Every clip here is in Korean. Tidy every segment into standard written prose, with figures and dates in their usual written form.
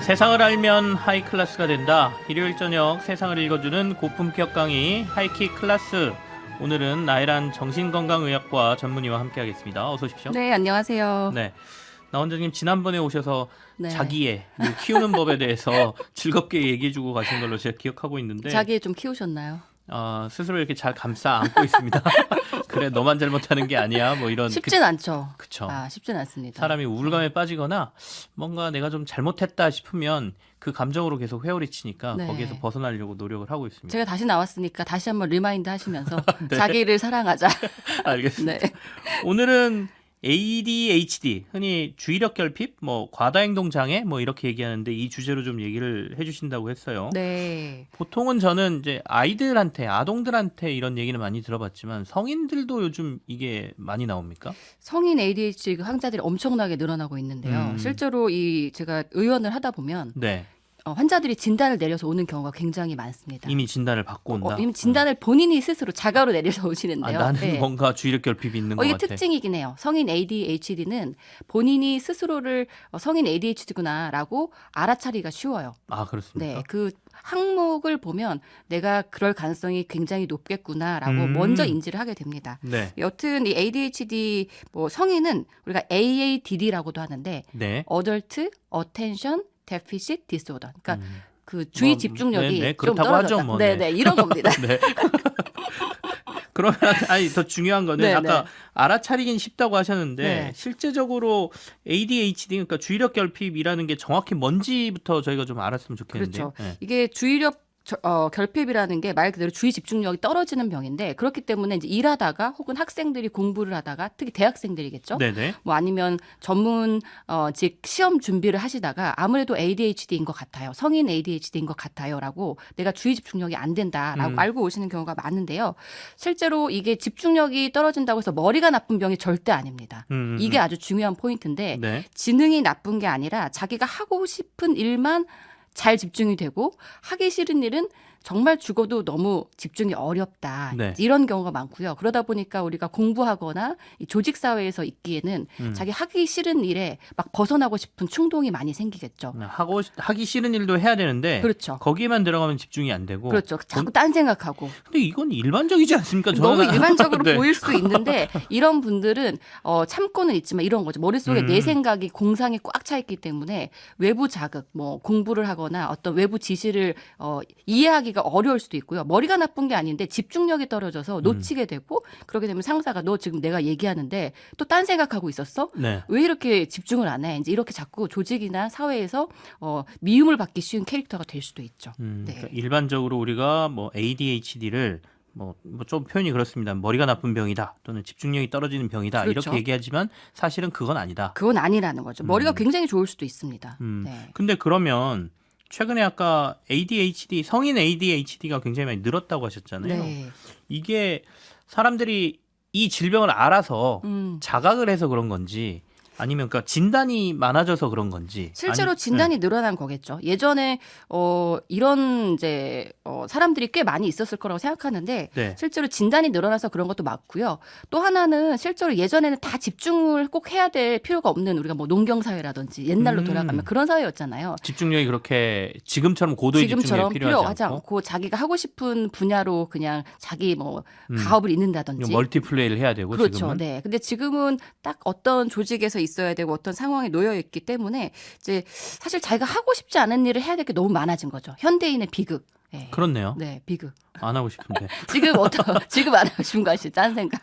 세상을 알면 하이클래스가 된다. 일요일 저녁 세상을 읽어주는 고품격 강의 하이킥 클래스. 오늘은 나이란 정신건강의학과 전문의와 함께하겠습니다. 어서 오십시오. 네, 안녕하세요. 네, 나 원장님 지난번에 오셔서 네. 자기애 키우는 법에 대해서 즐겁게 얘기해주고 가신 걸로 제가 기억하고 있는데 자기 좀 키우셨나요? 스스로 이렇게 잘 감싸 안고 있습니다. 그래, 너만 잘못하는 게 아니야. 뭐 이런 쉽진 않죠. 그쵸. 쉽진 않습니다. 사람이 우울감에 빠지거나 뭔가 내가 좀 잘못했다 싶으면 그 감정으로 계속 회오리 치니까 네. 거기에서 벗어나려고 노력을 하고 있습니다. 제가 다시 나왔으니까 다시 한번 리마인드 하시면서 네. 자기를 사랑하자. 알겠습니다. 네. 오늘은 ADHD, 흔히 주의력 결핍, 과다행동 장애, 이렇게 얘기하는데 이 주제로 좀 얘기를 해주신다고 했어요. 네. 보통은 저는 이제 아이들한테, 아동들한테 이런 얘기는 많이 들어봤지만 성인들도 요즘 이게 많이 나옵니까? 성인 ADHD 환자들이 엄청나게 늘어나고 있는데요. 실제로 제가 의원을 하다 보면 네. 환자들이 진단을 내려서 오는 경우가 굉장히 많습니다. 이미 진단을 받고 온다. 이미 진단을 본인이 스스로 자가로 내려서 오시는데요. 나는 네. 뭔가 주의력 결핍이 있는 것 이게 같아. 특징이긴 해요. 성인 ADHD는 본인이 스스로를 성인 ADHD구나라고 알아차리기가 쉬워요. 그렇습니까? 네, 그 항목을 보면 내가 그럴 가능성이 굉장히 높겠구나라고 먼저 인지를 하게 됩니다. 네. 여튼 이 ADHD 성인은 우리가 AADD라고도 하는데 네. Adult Attention Deficit Disorder. 그러니까 그 주의 집중력이 네, 좀 그렇다고 떨어졌다. 하죠, 네, 이런 겁니다. 네. 그러면 더 중요한 거는 네, 아까 네. 알아차리긴 쉽다고 하셨는데 네. 실제적으로 ADHD, 그러니까 주의력 결핍이라는 게 정확히 뭔지부터 저희가 좀 알았으면 좋겠는데. 그렇죠. 네. 이게 주의력 결핍이라는 게 말 그대로 주의 집중력이 떨어지는 병인데 그렇기 때문에 이제 일하다가 혹은 학생들이 공부를 하다가 특히 대학생들이겠죠. 네네. 아니면 전문 즉 시험 준비를 하시다가 아무래도 ADHD인 것 같아요. 성인 ADHD인 것 같아요라고 내가 주의 집중력이 안 된다라고 알고 오시는 경우가 많은데요. 실제로 이게 집중력이 떨어진다고 해서 머리가 나쁜 병이 절대 아닙니다. 이게 아주 중요한 포인트인데 네. 지능이 나쁜 게 아니라 자기가 하고 싶은 일만 잘 집중이 되고 하기 싫은 일은 정말 죽어도 너무 집중이 어렵다. 네. 이런 경우가 많고요. 그러다 보니까 우리가 공부하거나 이 조직 사회에서 있기에는 자기 하기 싫은 일에 막 벗어나고 싶은 충동이 많이 생기겠죠. 하기 싫은 일도 해야 되는데 그렇죠. 거기에만 들어가면 집중이 안 되고. 그렇죠. 자꾸 딴 생각하고. 근데 이건 일반적이지 않습니까? 너무 저는 일반적으로 네. 보일 수 있는데 이런 분들은 참고는 있지만 이런 거죠. 머릿속에 내 생각이 공상이 꽉 차 있기 때문에 외부 자극, 공부를 하거나 어떤 외부 지시를 이해하기가 어려울 수도 있고요. 머리가 나쁜 게 아닌데 집중력이 떨어져서 놓치게 되고 그렇게 되면 상사가 너 지금 내가 얘기하는데 또 딴 생각하고 있었어? 네. 왜 이렇게 집중을 안 해? 이제 이렇게 자꾸 조직이나 사회에서 미움을 받기 쉬운 캐릭터가 될 수도 있죠. 네. 그러니까 일반적으로 우리가 ADHD를 좀 표현이 그렇습니다. 머리가 나쁜 병이다 또는 집중력이 떨어지는 병이다. 그렇죠. 이렇게 얘기하지만 사실은 그건 아니다. 그건 아니라는 거죠. 머리가 굉장히 좋을 수도 있습니다. 네. 근데 그러면 최근에 아까 ADHD, 성인 ADHD가 굉장히 많이 늘었다고 하셨잖아요. 네. 이게 사람들이 이 질병을 알아서 자각을 해서 그런 건지 아니면 그러니까 진단이 많아져서 그런 건지. 실제로 진단이 늘어난 거겠죠. 예전에 이런 이제 사람들이 꽤 많이 있었을 거라고 생각하는데 네. 실제로 진단이 늘어나서 그런 것도 맞고요. 또 하나는 실제로 예전에는 다 집중을 꼭 해야 될 필요가 없는 우리가 농경 사회라든지 옛날로 돌아가면 그런 사회였잖아요. 집중력이 그렇게 지금처럼 고도의 지금처럼 집중력이 필요하지 필요하지 않고 않고 자기가 하고 싶은 분야로 그냥 자기 가업을 잇는다든지. 멀티플레이를 해야 되고 그렇죠. 지금은. 네. 근데 지금은 딱 어떤 조직에서 있어야 되고 어떤 상황에 놓여 있기 때문에 이제 사실 자기가 하고 싶지 않은 일을 해야 될 게 너무 많아진 거죠. 현대인의 비극. 네. 그렇네요. 네, 비극. 안 하고 싶은데. 지금 안 하고 싶은 거 아시죠? 딴 생각.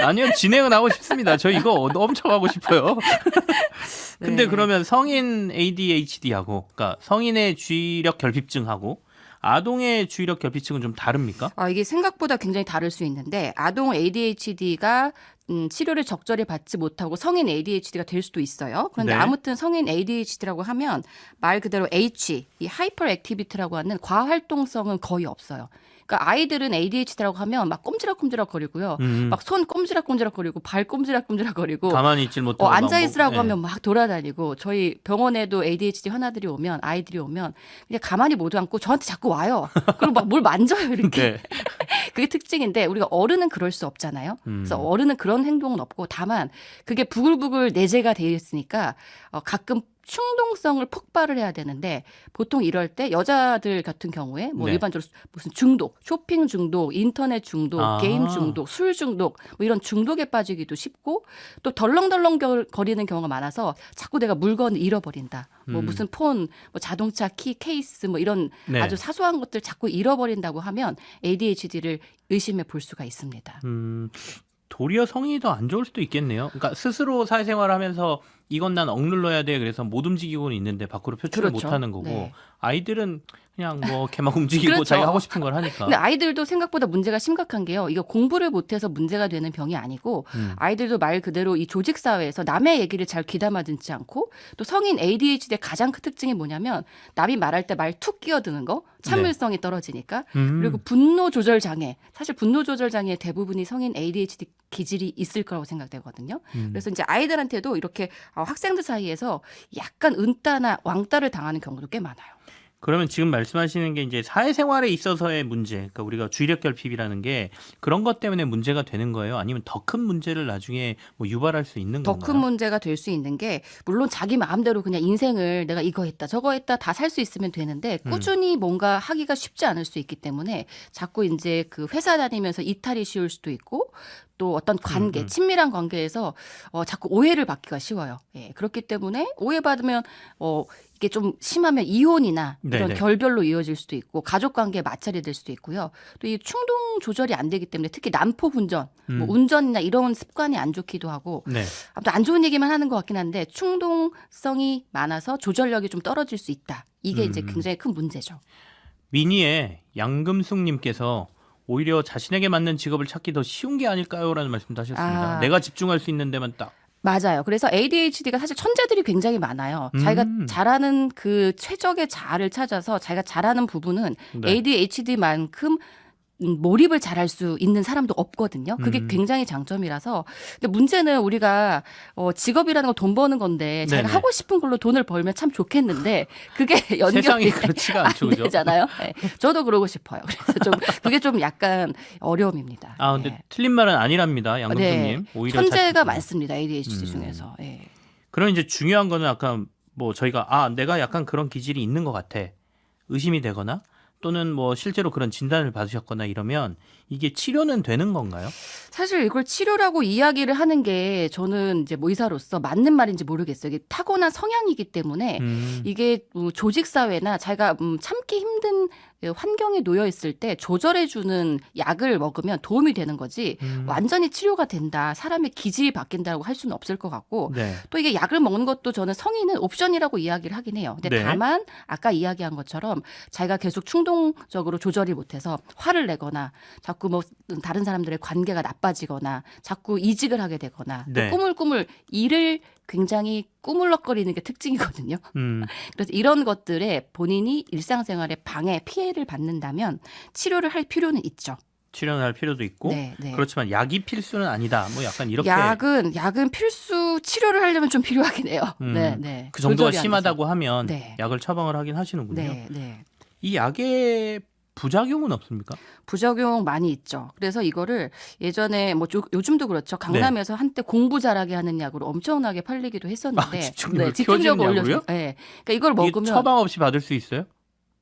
아니요, 진행은 하고 싶습니다. 저 이거 엄청 하고 싶어요. 근데 네. 그러면 성인 ADHD하고, 그러니까 성인의 주의력 결핍증하고 아동의 주의력 결핍증은 좀 다릅니까? 이게 생각보다 굉장히 다를 수 있는데 아동 ADHD가 치료를 적절히 받지 못하고 성인 ADHD가 될 수도 있어요. 그런데 네. 아무튼 성인 ADHD라고 하면 말 그대로 H, 이 하이퍼 액티비티라고 하는 과활동성은 거의 없어요. 그러니까 아이들은 ADHD라고 하면 막 꼼지락꼼지락 거리고요. 막 손 꼼지락꼼지락 거리고 발 꼼지락꼼지락 거리고 가만히 있질 못하고 앉아 있으라고 네. 하면 막 돌아다니고 저희 병원에도 ADHD 환자들이 오면 아이들이 오면 그냥 가만히 못 앉고 저한테 자꾸 와요. 그리고 막 뭘 만져요 이렇게. 네. 그게 특징인데 우리가 어른은 그럴 수 없잖아요. 그래서 어른은 그런 행동은 없고 다만 그게 부글부글 내재가 되어 있으니까 가끔 충동성을 폭발을 해야 되는데 보통 이럴 때 여자들 같은 경우에 뭐 네. 일반적으로 무슨 중독, 쇼핑 중독, 인터넷 중독, 아. 게임 중독, 술 중독 뭐 이런 중독에 빠지기도 쉽고 또 덜렁덜렁 거리는 경우가 많아서 자꾸 내가 물건을 잃어버린다. 뭐 무슨 폰, 뭐 자동차 키, 케이스 뭐 이런 네. 아주 사소한 것들 자꾸 잃어버린다고 하면 ADHD를 의심해 볼 수가 있습니다. 도리어 성인이 더 안 좋을 수도 있겠네요. 그러니까 스스로 사회생활을 하면서 이건 난 억눌러야 돼. 그래서 못 움직이고는 있는데 밖으로 표출을 그렇죠. 못 하는 거고 네. 아이들은 그냥 뭐 걔만 움직이고 그렇죠. 자기가 하고 싶은 걸 하니까. 근데 아이들도 생각보다 문제가 심각한 게요. 이거 공부를 못해서 문제가 되는 병이 아니고 아이들도 말 그대로 이 조직 사회에서 남의 얘기를 잘 귀담아 듣지 않고 또 성인 ADHD의 가장 큰 특징이 뭐냐면 남이 말할 때 말 툭 끼어드는 거 참을성이 떨어지니까 그리고 분노 조절 장애 사실 분노 조절 장애의 대부분이 성인 ADHD 기질이 있을 거라고 생각되거든요. 그래서 이제 아이들한테도 이렇게 학생들 사이에서 약간 은따나 왕따를 당하는 경우도 꽤 많아요. 그러면 지금 말씀하시는 게 이제 사회생활에 있어서의 문제, 그러니까 우리가 주의력 결핍이라는 게 그런 것 때문에 문제가 되는 거예요? 아니면 더 큰 문제를 나중에 뭐 유발할 수 있는 더 건가요? 큰 문제가 될 수 있는 게 물론 자기 마음대로 그냥 인생을 내가 이거 했다 저거 했다 다 살 수 있으면 되는데 꾸준히 뭔가 하기가 쉽지 않을 수 있기 때문에 자꾸 이제 그 회사 다니면서 이탈이 쉬울 수도 있고 또 어떤 관계 친밀한 관계에서 자꾸 오해를 받기가 쉬워요. 예, 그렇기 때문에 오해받으면 이게 좀 심하면 이혼이나 이런 네네. 결별로 이어질 수도 있고 가족 관계에 마찰이 될 수도 있고요. 또 이 충동 조절이 안 되기 때문에 특히 난폭 운전, 뭐 운전이나 이런 습관이 안 좋기도 하고 네. 아무튼 안 좋은 얘기만 하는 것 같긴 한데 충동성이 많아서 조절력이 좀 떨어질 수 있다. 이게 이제 굉장히 큰 문제죠. 미니의 양금숙님께서 오히려 자신에게 맞는 직업을 찾기 더 쉬운 게 아닐까요?라는 말씀도 하셨습니다. 아. 내가 집중할 수 있는 데만 딱. 맞아요. 그래서 ADHD가 사실 천재들이 굉장히 많아요. 자기가 잘하는 그 최적의 자아를 찾아서 자기가 잘하는 부분은 네. ADHD만큼 몰입을 잘할 수 있는 사람도 없거든요. 그게 굉장히 장점이라서. 근데 문제는 우리가 직업이라는 거 돈 버는 건데 자기가 네네. 하고 싶은 걸로 돈을 벌면 참 좋겠는데 그게 연결이 세상이 그렇지가 않죠, 안 그죠? 되잖아요. 네. 저도 그러고 싶어요. 그래서 좀 그게 좀 약간 어려움입니다. 아, 근데 네. 틀린 말은 아니랍니다, 양금숙님. 오히려 천재가 많습니다. ADHD 중에서. 예. 그럼 이제 중요한 거는 아까 뭐 저희가 내가 약간 그런 기질이 있는 것 같아. 의심이 되거나 또는 뭐 실제로 그런 진단을 받으셨거나 이러면 이게 치료는 되는 건가요? 사실 이걸 치료라고 이야기를 하는 게 저는 이제 뭐 의사로서 맞는 말인지 모르겠어요. 이게 타고난 성향이기 때문에 이게 조직 사회나 자기가 참기 힘든 환경에 놓여 있을 때 조절해 주는 약을 먹으면 도움이 되는 거지 완전히 치료가 된다. 사람의 기질이 바뀐다고 할 수는 없을 것 같고 네. 또 이게 약을 먹는 것도 저는 성인은 옵션이라고 이야기를 하긴 해요. 근데 네. 다만 아까 이야기한 것처럼 자기가 계속 충동적으로 조절이 못해서 화를 내거나 자꾸 뭐 다른 사람들의 관계가 나빠지거나 자꾸 이직을 하게 되거나 네. 또 꾸물꾸물 일을 굉장히 꾸물럭거리는 게 특징이거든요. 그래서 이런 것들에 본인이 일상생활에 방해, 피해를 받는다면 치료를 할 필요는 있죠. 치료는 할 필요도 있고 네, 네. 그렇지만 약이 필수는 아니다. 뭐 약간 이렇게 약은 필수 치료를 하려면 좀 필요하긴 해요. 네, 네. 그 정도가 조절이 안 심하다고 하면 네. 약을 처방을 하긴 하시는군요. 돼서. 네, 네. 이 약의 부작용은 없습니까? 부작용 많이 있죠. 그래서 이거를 예전에 뭐 요즘도 그렇죠. 강남에서 한때 공부 잘하게 하는 약으로 엄청나게 팔리기도 했었는데 집중력을 집중력을 키워주는 올려서 약으로요? 네. 그러니까 이걸 이게 먹으면 처방 없이 받을 수 있어요?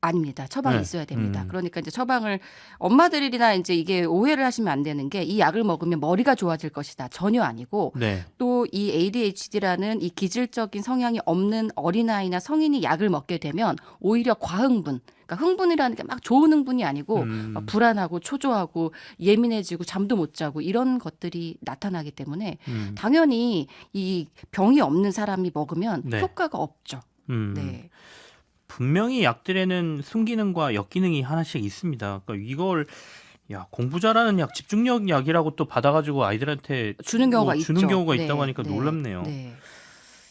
아닙니다. 처방이 네. 있어야 됩니다. 그러니까 이제 처방을 엄마들이나 이제 이게 오해를 하시면 안 되는 게 이 약을 먹으면 머리가 좋아질 것이다. 전혀 아니고 네. 또 이 ADHD라는 이 기질적인 성향이 없는 어린아이나 성인이 약을 먹게 되면 오히려 과흥분 그러니까 흥분이라는 게 막 좋은 흥분이 아니고 막 불안하고 초조하고 예민해지고 잠도 못 자고 이런 것들이 나타나기 때문에 당연히 이 병이 없는 사람이 먹으면 네. 효과가 없죠. 네. 분명히 약들에는 순기능과 역기능이 하나씩 있습니다. 그러니까 이걸 공부 잘하는 약, 집중력 약이라고 또 받아가지고 아이들한테 주는 경우가 있죠. 주는 경우가 네, 있다고 하니까 네, 놀랍네요. 네.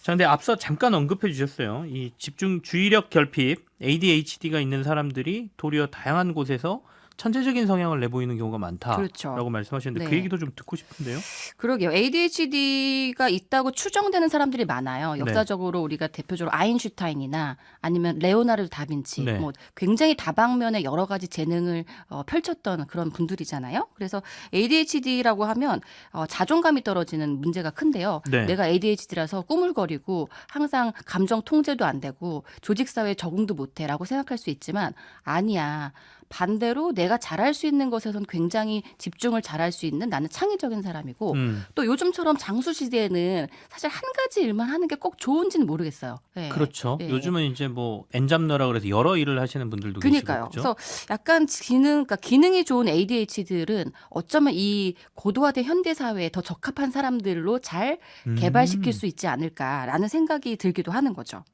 자, 근데 앞서 잠깐 언급해 주셨어요. 이 주의력 결핍, ADHD가 있는 사람들이 도리어 다양한 곳에서 천재적인 성향을 내보이는 경우가 많다라고 그렇죠. 말씀하셨는데 네. 그 얘기도 좀 듣고 싶은데요. 그러게요. ADHD가 있다고 추정되는 사람들이 많아요. 역사적으로 우리가 대표적으로 아인슈타인이나 아니면 레오나르도 다빈치, 네. 뭐 굉장히 다방면의 여러 가지 재능을 펼쳤던 그런 분들이잖아요. 그래서 ADHD라고 하면 자존감이 떨어지는 문제가 큰데요. 네. 내가 ADHD라서 꾸물거리고 항상 감정 통제도 안 되고 조직 사회에 적응도 못해라고 생각할 수 있지만 아니야. 반대로 내가 잘할 수 있는 것에선 굉장히 집중을 잘할 수 있는 나는 창의적인 사람이고 또 요즘처럼 장수 시대에는 사실 한 가지 일만 하는 게 꼭 좋은지는 모르겠어요. 네. 그렇죠. 네. 요즘은 이제 뭐 엔잡너라 그래서 여러 일을 하시는 분들도 그러니까요. 계시고 그렇죠? 그래서 약간 그러니까 기능이 좋은 ADHD들은 어쩌면 이 고도화된 현대 사회에 더 적합한 사람들로 잘 개발시킬 수 있지 않을까라는 생각이 들기도 하는 거죠.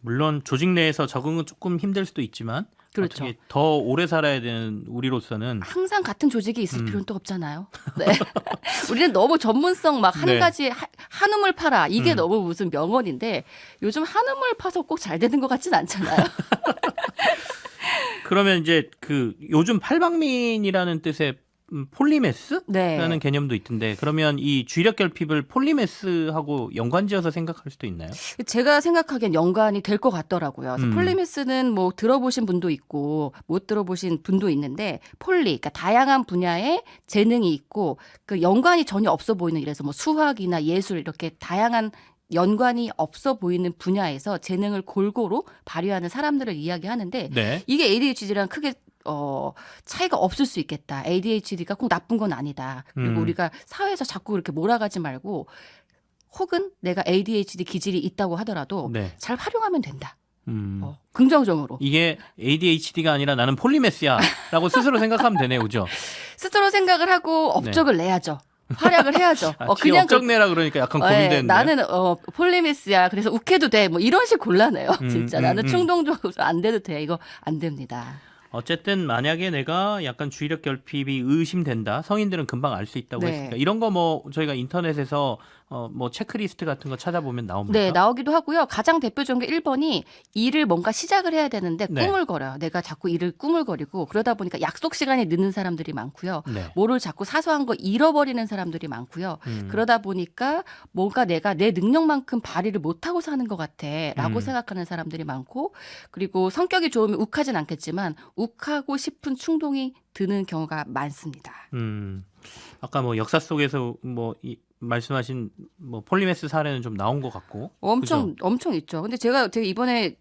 물론 조직 내에서 적응은 조금 힘들 수도 있지만 그렇죠. 어떻게 더 오래 살아야 되는 우리로서는 항상 같은 조직이 있을 필요는 또 없잖아요. 네. 우리는 너무 전문성 막 한 네. 가지 한우물 팔아 이게 너무 무슨 명언인데 요즘 한우물 파서 꼭 잘 되는 것 같진 않잖아요. 그러면 이제 그 요즘 팔방민이라는 뜻의 폴리메스라는 네. 개념도 있던데 그러면 이 주의력 결핍을 폴리메스하고 연관지어서 생각할 수도 있나요? 제가 생각하기엔 연관이 될 것 같더라고요. 그래서 폴리메스는 뭐 들어보신 분도 있고 못 들어보신 분도 있는데 그러니까 다양한 분야에 재능이 있고 그 연관이 전혀 없어 보이는 이래서 뭐 수학이나 예술 이렇게 다양한 연관이 없어 보이는 분야에서 재능을 골고루 발휘하는 사람들을 이야기하는데 네. 이게 ADHD랑 크게 차이가 없을 수 있겠다. ADHD가 꼭 나쁜 건 아니다. 그리고 우리가 사회에서 자꾸 그렇게 몰아가지 말고 혹은 내가 ADHD 기질이 있다고 하더라도 네. 잘 활용하면 된다. 음. 긍정적으로. 이게 ADHD가 아니라 나는 폴리메스야라고 스스로 생각하면 되네요, 그죠? 스스로 생각을 하고 업적을 내야죠. 활약을 해야죠. 그냥 업적내라 그러니까 약간 고민되는데. 나는 폴리메스야. 그래서 욱해도 돼. 뭐 이런 식 곤란해요. 진짜 나는 충동적으로 안 돼도 돼. 이거 안 됩니다. 어쨌든 만약에 내가 약간 주의력 결핍이 의심된다. 성인들은 금방 알 수 있다고 네. 했으니까 이런 거 뭐 저희가 인터넷에서 뭐 체크리스트 같은 거 찾아보면 나옵니다. 네, 나오기도 하고요. 가장 대표적인 게 1번이 일을 뭔가 시작을 해야 되는데 네. 꾸물거려요. 내가 자꾸 일을 꾸물거리고 그러다 보니까 약속 시간이 늦는 사람들이 많고요. 네. 뭐를 자꾸 사소한 거 잃어버리는 사람들이 많고요. 그러다 보니까 뭔가 내가 내 능력만큼 발휘를 못하고 사는 것 같아라고 생각하는 사람들이 많고 그리고 성격이 좋으면 욱하진 않겠지만 욱하고 싶은 충동이 드는 경우가 많습니다. 아까 뭐 역사 속에서 뭐 말씀하신 뭐 폴리메스 사례는 좀 나온 것 같고 엄청 있죠. 근데 제가 이번에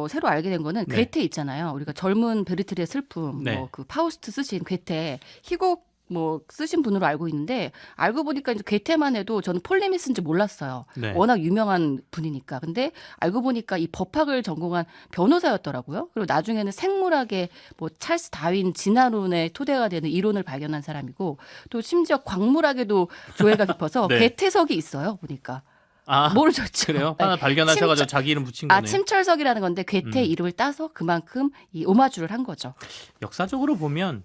새로 알게 된 거는 네. 괴테 있잖아요. 우리가 젊은 베르테르의 슬픔, 네. 뭐 그 파우스트 쓰신 괴테 희곡 뭐 쓰신 분으로 알고 있는데 알고 보니까 이제 괴테만 해도 저는 폴리메스인지 몰랐어요. 네. 워낙 유명한 분이니까. 근데 알고 보니까 이 법학을 전공한 변호사였더라고요. 그리고 나중에는 생물학의 뭐 찰스 다윈 진화론의 토대가 되는 이론을 발견한 사람이고 또 심지어 광물학에도 조예가 깊어서 네. 괴테석이 있어요. 보니까. 아, 모르죠. 그래요? 하나 발견하셔가지고 자기 이름 붙인 거네요. 침철석이라는 건데 괴테 이름을 따서 그만큼 이 오마주를 한 거죠. 역사적으로 보면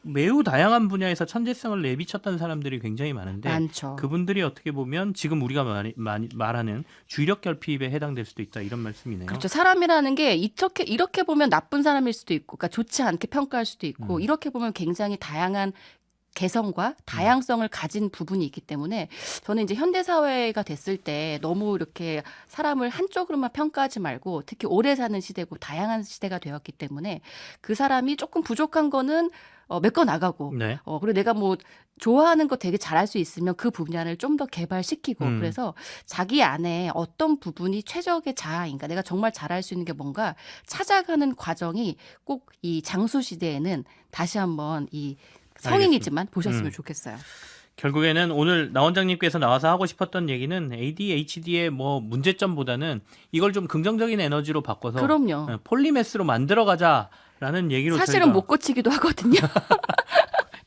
매우 다양한 분야에서 천재성을 내비쳤던 사람들이 굉장히 많은데 많죠. 그분들이 어떻게 보면 지금 우리가 말하는 주의력 결핍에 해당될 수도 있다 이런 말씀이네요. 그렇죠. 사람이라는 게 이렇게 보면 나쁜 사람일 수도 있고, 그러니까 좋지 않게 평가할 수도 있고, 이렇게 보면 굉장히 다양한 개성과 다양성을 가진 부분이 있기 때문에 저는 이제 현대 사회가 됐을 때 너무 이렇게 사람을 한쪽으로만 평가하지 말고 특히 오래 사는 시대고 다양한 시대가 되었기 때문에 그 사람이 조금 부족한 거는 메꿔 나가고 네. 그리고 내가 뭐 좋아하는 거 되게 잘할 수 있으면 그 분야를 좀 더 개발시키고 그래서 자기 안에 어떤 부분이 최적의 자아인가 내가 정말 잘할 수 있는 게 뭔가 찾아가는 과정이 꼭 이 장수 시대에는 다시 한번 이 성인이지만 보셨으면 좋겠어요. 결국에는 오늘 나 원장님께서 나와서 하고 싶었던 얘기는 ADHD의 뭐 문제점보다는 이걸 좀 긍정적인 에너지로 바꿔서 그럼요. 폴리메스로 만들어가자라는 얘기로 사실은 저희가 못 고치기도 하거든요.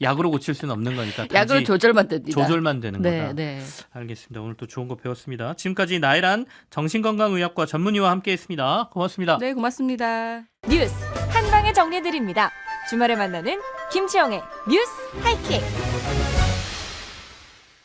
약으로 고칠 수는 없는 거니까 약으로 조절만 됩니다. 조절만 되는 네, 거다. 네. 알겠습니다. 오늘 또 좋은 거 배웠습니다. 지금까지 나혜란 정신건강의학과 전문의와 함께했습니다. 고맙습니다. 네, 고맙습니다. 뉴스 한 방에 정리해드립니다. 주말에 만나는 김치영의 뉴스 하이킥.